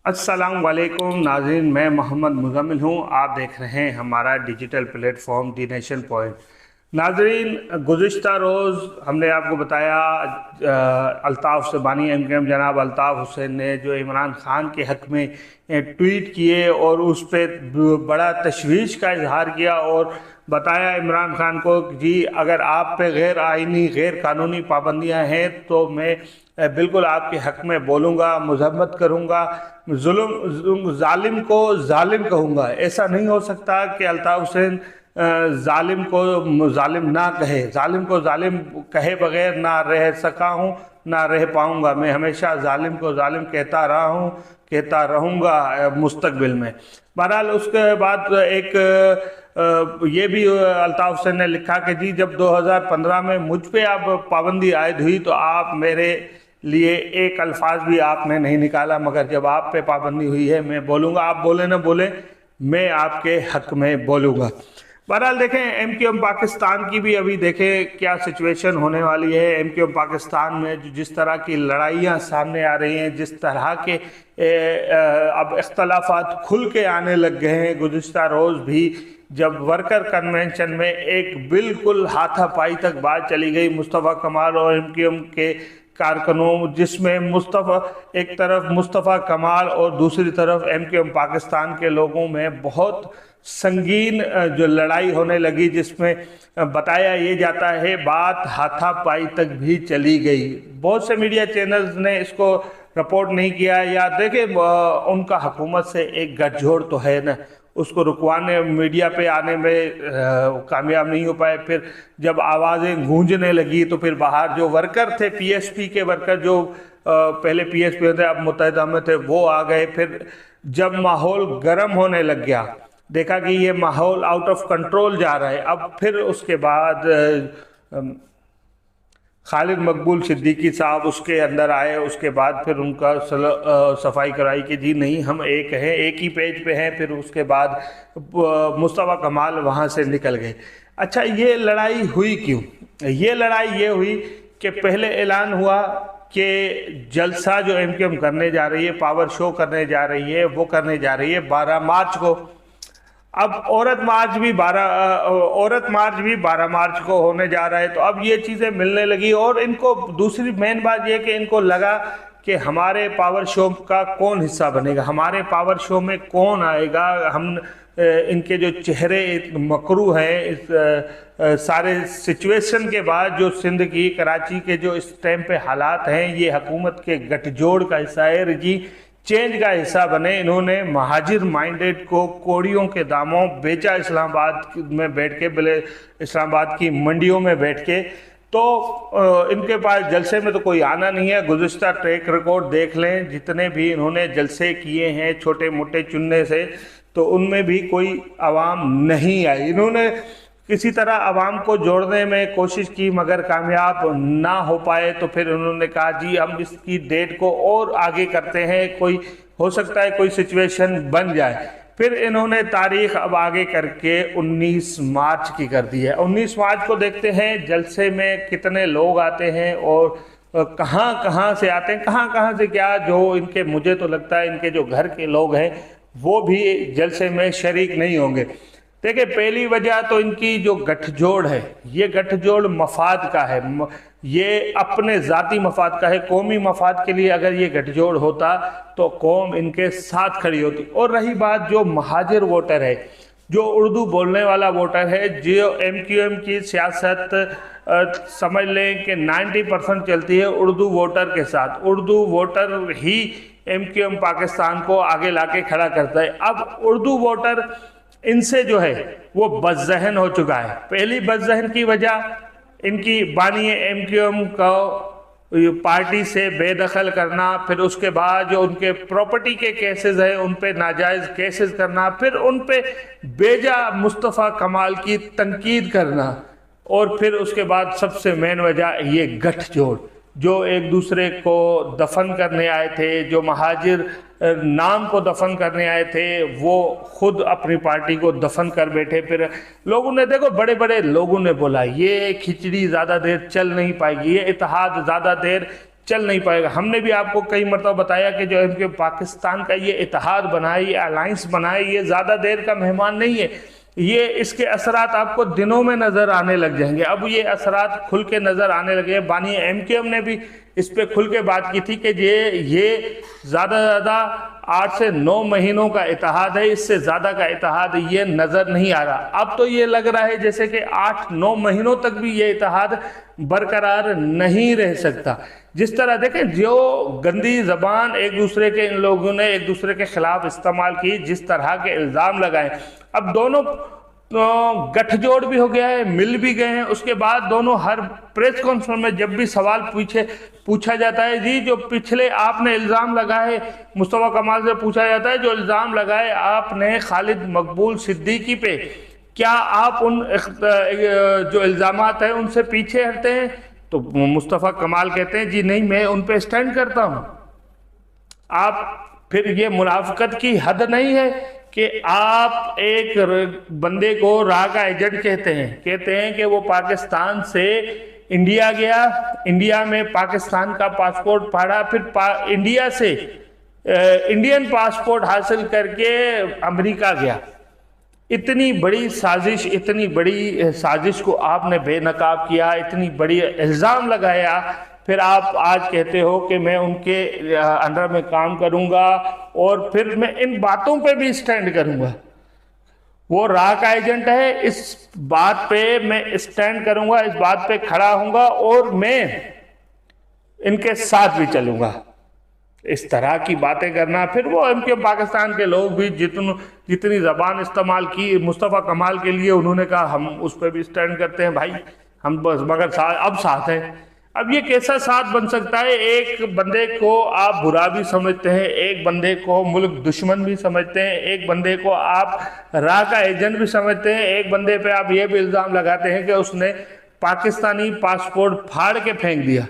अस्सलाम वालेकुम नाज़रीन, मैं मोहम्मद मुज़म्मिल हूँ। आप देख रहे हैं हमारा digital platform the nation point. नाज़रीन, गुज़िश्ता रोज़ हमने आपको बताया अल्ताफ़ सबानी एमकेएम जनाब अल्ताफ़ हुसैन ने जो इमरान खान के हक़ में ट्वीट किए और उस पर बड़ा तशवीश का इजहार किया और बताया इमरान खान को कि जी अगर आप पे गैर आइनी गैर कानूनी पाबंदियां हैं तो मैं बिल्कुल आपके हक़ में बोलूँगा, मज़म्मत करूँगा, जालिम को जालिम कहूँगा। ऐसा नहीं हो सकता कि अल्ताफ़ हुसैन जालिम को जालिम ना कहे, जालिम को जालिम कहे बगैर ना रह सका हूँ ना रह पाऊँगा। मैं हमेशा जालिम को जालिम कहता रहा हूँ, कहता रहूँगा मुस्तकबिल में। बहरहाल उसके बाद ये भी अल्ताफ़ हुसैन ने लिखा कि जी जब 2015 में मुझ पे आप पाबंदी आयद हुई तो आप मेरे लिए एक अल्फाज भी आपने नहीं निकाला, मगर जब आप पे पाबंदी हुई है मैं बोलूँगा, आप बोले ना बोले मैं आपके हक़ में बोलूँगा। बहरहाल देखें एमक्यूएम पाकिस्तान की भी अभी देखें क्या सिचुएशन होने वाली है। एमक्यूएम पाकिस्तान में जो जिस तरह की लड़ाइयाँ सामने आ रही हैं, जिस तरह के अब इख्तलाफात खुल के आने लग गए हैं। गुज़िश्ता रोज़ भी जब वर्कर कन्वेंशन में एक बिल्कुल हाथापाई तक बात चली गई मुस्तफ़ा कमाल और एमक्यूएम के कारकुनों, जिसमें एक तरफ मुस्तफ़ा कमाल और दूसरी तरफ एमक्यूएम पाकिस्तान के लोगों में बहुत संगीन जो लड़ाई होने लगी, जिसमें बताया ये जाता है बात हाथापाई तक भी चली गई। बहुत से मीडिया चैनल्स ने इसको रिपोर्ट नहीं किया, या देखे उनका हुकूमत से एक गठजोड़ तो है ना, उसको रुकवाने मीडिया पे आने में कामयाब नहीं हो पाए। फिर जब आवाज़ें गूंजने लगी तो फिर बाहर जो वर्कर थे, पीएसपी के वर्कर जो पहले पीएसपी में थे अब मुत्तहिदा में थे, वो आ गए। फिर जब माहौल गर्म होने लग गया, देखा कि ये माहौल आउट ऑफ कंट्रोल जा रहा है, अब फिर उसके बाद खालिद मकबूल सिद्दीकी साहब उसके अंदर आए। उसके बाद फिर उनका सफाई कराई कि जी नहीं हम एक हैं, एक ही पेज पे हैं। फिर उसके बाद मुस्तफ़ा कमाल वहाँ से निकल गए। अच्छा, ये लड़ाई हुई क्यों? ये लड़ाई ये हुई कि पहले ऐलान हुआ कि जलसा जो एमक्यूएम करने जा रही है, पावर शो करने जा रही है, वो करने जा रही है 12 मार्च को। अब औरत मार्च भी 12 मार्च को होने जा रहा है। तो अब ये चीज़ें मिलने लगी और इनको दूसरी मेन बात ये कि इनको लगा कि हमारे पावर शो का कौन हिस्सा बनेगा, हमारे पावर शो में कौन आएगा। हम इनके जो चेहरे मकरू हैं इस सारे सिचुएशन के बाद, जो सिंध की कराची के जो इस टाइम पे हालात हैं, ये हुकूमत के गठजोड़ का हिस्सा है, रजी चेंज का हिस्सा बने। इन्होंने महाजिर माइंडेड को कोड़ियों के दामों बेचा इस्लामाबाद में बैठ के, बले इस्लामाबाद की मंडियों में बैठ के। तो इनके पास जलसे में तो कोई आना नहीं है। गुज़िश्ता ट्रैक रिकॉर्ड देख लें, जितने भी इन्होंने जलसे किए हैं छोटे मोटे चुनने से, तो उनमें भी कोई आवाम नहीं आई। इन्होंने किसी तरह आवाम को जोड़ने में कोशिश की मगर कामयाब ना हो पाए। तो फिर उन्होंने कहा जी हम इसकी डेट को और आगे करते हैं, कोई हो सकता है कोई सिचुएशन बन जाए। फिर इन्होंने तारीख अब आगे करके 19 मार्च की कर दी है। 19 मार्च को देखते हैं जलसे में कितने लोग आते हैं और कहाँ कहाँ से आते हैं, कहाँ कहाँ से क्या। जो इनके, मुझे तो लगता है इनके जो घर के लोग हैं वो भी जलसे में शरीक नहीं होंगे। देखिए, पहली वजह तो इनकी जो गठजोड़ है, ये गठजोड़ मफाद का है, ये अपने ज़ाती मफाद का है। कौमी मफाद के लिए अगर ये गठजोड़ होता तो कौम इनके साथ खड़ी होती। और रही बात जो महाजिर वोटर है, जो उर्दू बोलने वाला वोटर है, जो एमक्यूएम की सियासत समझ लें कि 90% चलती है उर्दू वोटर के साथ। उर्दू वोटर ही एमक्यूएम पाकिस्तान को आगे लाके खड़ा करता है। अब उर्दू वोटर इनसे जो है वो बदज़हन हो चुका है। पहली बदज़हन की वजह इनकी बानी एमक्यूएम को पार्टी से बेदखल करना, फिर उसके बाद जो उनके प्रॉपर्टी के केसेस हैं उन पे नाजायज़ केसेस करना, फिर उन पे बेजा मुस्तफ़ा कमाल की तनकीद करना, और फिर उसके बाद सबसे मेन वजह ये गठजोड़, जो एक दूसरे को दफन करने आए थे, जो महाजिर नाम को दफन करने आए थे, वो खुद अपनी पार्टी को दफन कर बैठे। फिर लोगों ने, देखो बड़े बड़े लोगों ने बोला ये खिचड़ी ज़्यादा देर चल नहीं पाएगी, ये इत्तेहाद ज़्यादा देर चल नहीं पाएगा। हमने भी आपको कई मरतबा बताया कि जो इनके पाकिस्तान का ये इत्तेहाद बना है, ये अलायंस बना है, ये ज़्यादा देर का मेहमान नहीं है। ये इसके असरात आपको दिनों में नज़र आने लग जाएंगे। अब ये असरात खुल के नज़र आने लगे हैं। बानी MQM ने भी इस पे खुल के बात की थी कि ये ज़्यादा से ज़्यादा 8 से 9 महीनों का इत्तेहाद है, इससे ज़्यादा का इत्तेहाद ये नज़र नहीं आ रहा। अब तो ये लग रहा है जैसे कि 8-9 महीनों तक भी ये इत्तेहाद बरकरार नहीं रह सकता। जिस तरह देखें, जो गंदी ज़बान एक दूसरे के इन लोगों ने एक दूसरे के खिलाफ इस्तेमाल की, जिस तरह के इल्ज़ाम लगाए, अब दोनों गठजोड़ भी हो गया है, मिल भी गए हैं। उसके बाद दोनों हर प्रेस कॉन्फ्रेंस में जब भी सवाल पूछा जाता है, जी जो पिछले आपने इल्ज़ाम लगाए, मुस्तफ़ा कमाल से पूछा जाता है जो इल्ज़ाम लगाए आपने खालिद मकबूल सिद्दीकी पे, क्या आप उन जो इल्ज़ामात हैं उनसे पीछे हटते हैं? तो मुस्तफ़ा कमाल कहते हैं जी नहीं, मैं उन पे स्टैंड करता हूँ। आप फिर ये मुनाफिकत की हद नहीं है कि आप एक बंदे को राह का एजेंट कहते हैं कि वो पाकिस्तान से इंडिया गया, इंडिया में पाकिस्तान का पासपोर्ट फाड़ा, फिर इंडिया से इंडियन पासपोर्ट हासिल करके अमेरिका गया। इतनी बड़ी साजिश को आपने बेनकाब किया, इतनी बड़ी इल्ज़ाम लगाया, फिर आप आज कहते हो कि मैं उनके अंडर में काम करूंगा और फिर मैं इन बातों पे भी स्टैंड करूंगा। वो राह का एजेंट है, इस बात पे मैं स्टैंड करूंगा, इस बात पे खड़ा हूंगा और मैं इनके साथ भी चलूंगा। इस तरह की बातें करना, फिर वो MQM पाकिस्तान के लोग भी जितनी ज़बान इस्तेमाल की मुस्तफ़ा कमाल के लिए, उन्होंने कहा हम उस पर भी स्टैंड करते हैं भाई, हम बस मगर अब साथ हैं। अब ये कैसा साथ बन सकता है? एक बंदे को आप बुरा भी समझते हैं, एक बंदे को मुल्क दुश्मन भी समझते हैं, एक बंदे को आप राह का एजेंट भी समझते हैं, एक बंदे पे आप ये भी इल्ज़ाम लगाते हैं कि उसने पाकिस्तानी पासपोर्ट फाड़ के फेंक दिया।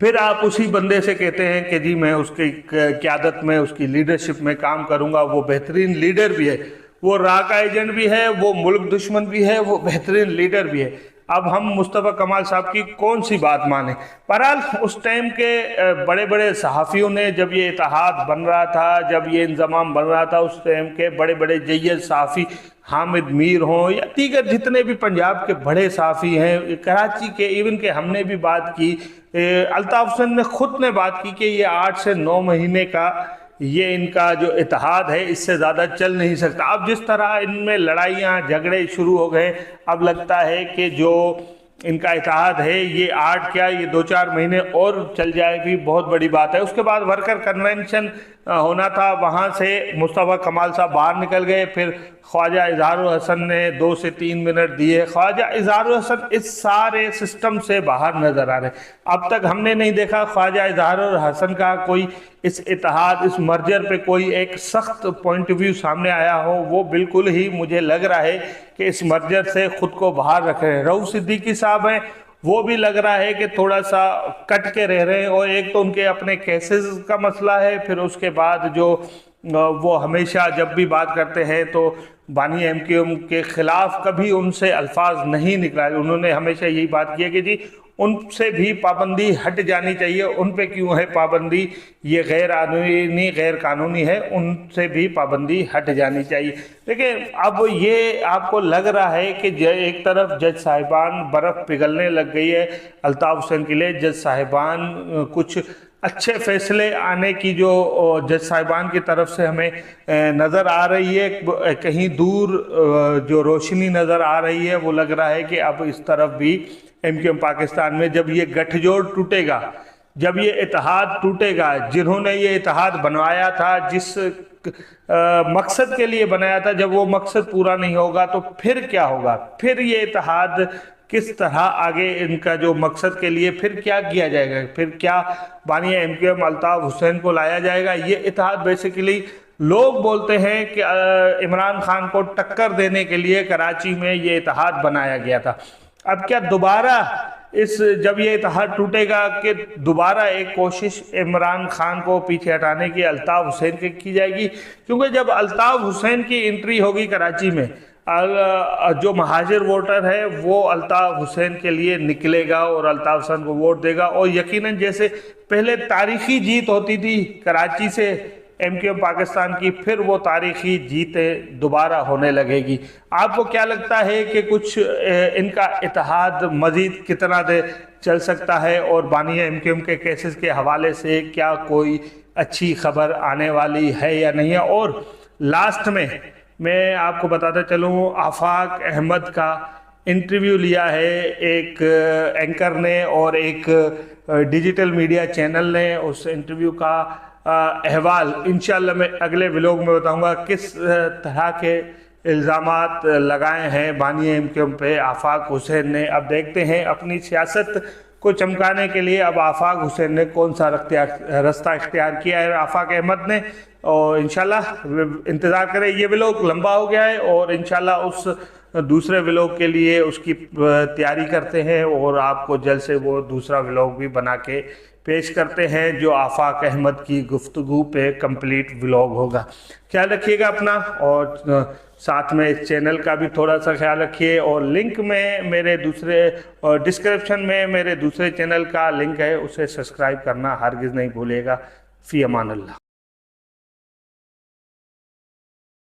फिर आप उसी बंदे से कहते हैं कि जी मैं उसकी क़यादत में, उसकी लीडरशिप में काम करूंगा। वो बेहतरीन लीडर भी है, वो राह का एजेंट भी है, वो मुल्क दुश्मन भी है, वो बेहतरीन लीडर भी है। अब हम मुस्तफ़ा कमाल साहब की कौन सी बात माने? बहरहाल उस टाइम के बड़े बड़े सहाफ़ियों ने, जब ये इत्तेहाद बन रहा था, जब ये इंज़माम बन रहा था, उस टाइम के बड़े बड़े जय्यद सहाफ़ी हामिद मीर हों या दीगर जितने भी पंजाब के बड़े सहाफ़ी हैं, कराची के इवन के, हमने भी बात की, अल्ताफ़ हुसैन ने खुद ने बात की कि ये 8 से 9 महीने का ये इनका जो इत्तेहाद है, इससे ज़्यादा चल नहीं सकता। अब जिस तरह इनमें लड़ाइयाँ झगड़े शुरू हो गए, अब लगता है कि जो इनका इत्तेहाद है ये 8 क्या ये 2-4 महीने और चल जाए भी बहुत बड़ी बात है। उसके बाद वर्कर कन्वेंशन होना था, वहाँ से मुस्तफ़ा कमाल साहब बाहर निकल गए, फिर ख्वाजा इजहारुल हसन ने 2 से 3 मिनट दिए। ख्वाजा इजहारुल हसन इस सारे सिस्टम से बाहर नज़र आ रहे। अब तक हमने नहीं देखा ख्वाजा इजहारुल हसन का कोई इस इत्तेहाद, इस मर्जर पे कोई एक सख्त पॉइंट ऑफ व्यू सामने आया हो। वो बिल्कुल ही मुझे लग रहा है कि इस मर्जर से ख़ुद को बाहर रख रहे हैं। रऊफ़ सिद्दीकी साहब हैं, वो भी लग रहा है कि थोड़ा सा कट के रह रहे हैं, और एक तो उनके अपने केसेस का मसला है, फिर उसके बाद जो वो हमेशा जब भी बात करते हैं तो बानी MQM के ख़िलाफ़ कभी उनसे अल्फाज नहीं निकला। उन्होंने हमेशा यही बात की है कि जी उनसे भी पाबंदी हट जानी चाहिए। उन पे क्यों है पाबंदी? ये गैर कानूनी है, उनसे भी पाबंदी हट जानी चाहिए। देखिए अब ये आपको लग रहा है कि एक तरफ जज साहिबान बर्फ़ पिघलने लग गई है अल्ताफ़ हुसैन के लिए। जज साहिबान कुछ अच्छे फैसले आने की जो जज साहिबान की तरफ से हमें नज़र आ रही है, कहीं दूर जो रोशनी नज़र आ रही है, वो लग रहा है कि अब इस तरफ भी MQM पाकिस्तान में जब ये गठजोड़ टूटेगा, जब ये इत्तेहाद टूटेगा, जिन्होंने ये इत्तेहाद बनवाया था, जिस मकसद के लिए बनाया था, जब वो मकसद पूरा नहीं होगा तो फिर क्या होगा? फिर ये इत्तेहाद किस तरह आगे, इनका जो मकसद के लिए फिर क्या किया जाएगा? फिर क्या बानी MQM अल्ताफ़ हुसैन को लाया जाएगा? ये इत्तेहाद बेसिकली लोग बोलते हैं कि इमरान खान को टक्कर देने के लिए कराची में ये इत्तेहाद बनाया गया था। अब क्या दोबारा जब ये इत्तेहाद टूटेगा कि दोबारा एक कोशिश इमरान खान को पीछे हटाने की अल्ताफ़ हुसैन की जाएगी? क्योंकि जब अल्ताफ़ हुसैन की एंट्री होगी कराची में, जो महाजिर वोटर है वो अल्ताफ़ हुसैन के लिए निकलेगा और अल्ताफ़ हुसैन को वोट देगा। और यकीनन जैसे पहले तारीखी जीत होती थी कराची से MQM पाकिस्तान की, फिर वो तारीखी जीतें दोबारा होने लगेगी। आपको क्या लगता है कि कुछ इनका इत्तेहाद मज़ीद कितना देर चल सकता है, और बानिया MQM के केसेस के हवाले से क्या कोई अच्छी खबर आने वाली है या नहीं है? और लास्ट में मैं आपको बताता चलूँ, आफाक अहमद का इंटरव्यू लिया है एक एंकर ने और एक डिजिटल मीडिया चैनल ने। उस इंटरव्यू का अहवाल इंशाल्लाह मैं अगले व्लॉग में बताऊंगा, किस तरह के इल्ज़ामात लगाए हैं बानिया MQM पे आफाक हुसैन ने। अब देखते हैं अपनी सियासत को चमकाने के लिए अब आफाक हुसैन ने कौन सा रास्ता इख्तियार किया है आफाक अहमद ने। और इंशाल्लाह इंतज़ार करें, ये व्लॉग लंबा हो गया है और इंशाल्लाह उस दूसरे व्लॉग के लिए उसकी तैयारी करते हैं और आपको जल्द से वो दूसरा व्लॉग भी बना के पेश करते हैं जो आफाक अहमद की गुफ्तगू पे कंप्लीट व्लॉग होगा। ख्याल रखिएगा अपना, और साथ में इस चैनल का भी थोड़ा सा ख्याल रखिए। और लिंक में मेरे दूसरे डिस्क्रिप्शन में मेरे दूसरे चैनल का लिंक है, उसे सब्सक्राइब करना हरगिज़ नहीं भूलिएगा। फ़ी अमान अल्लाह।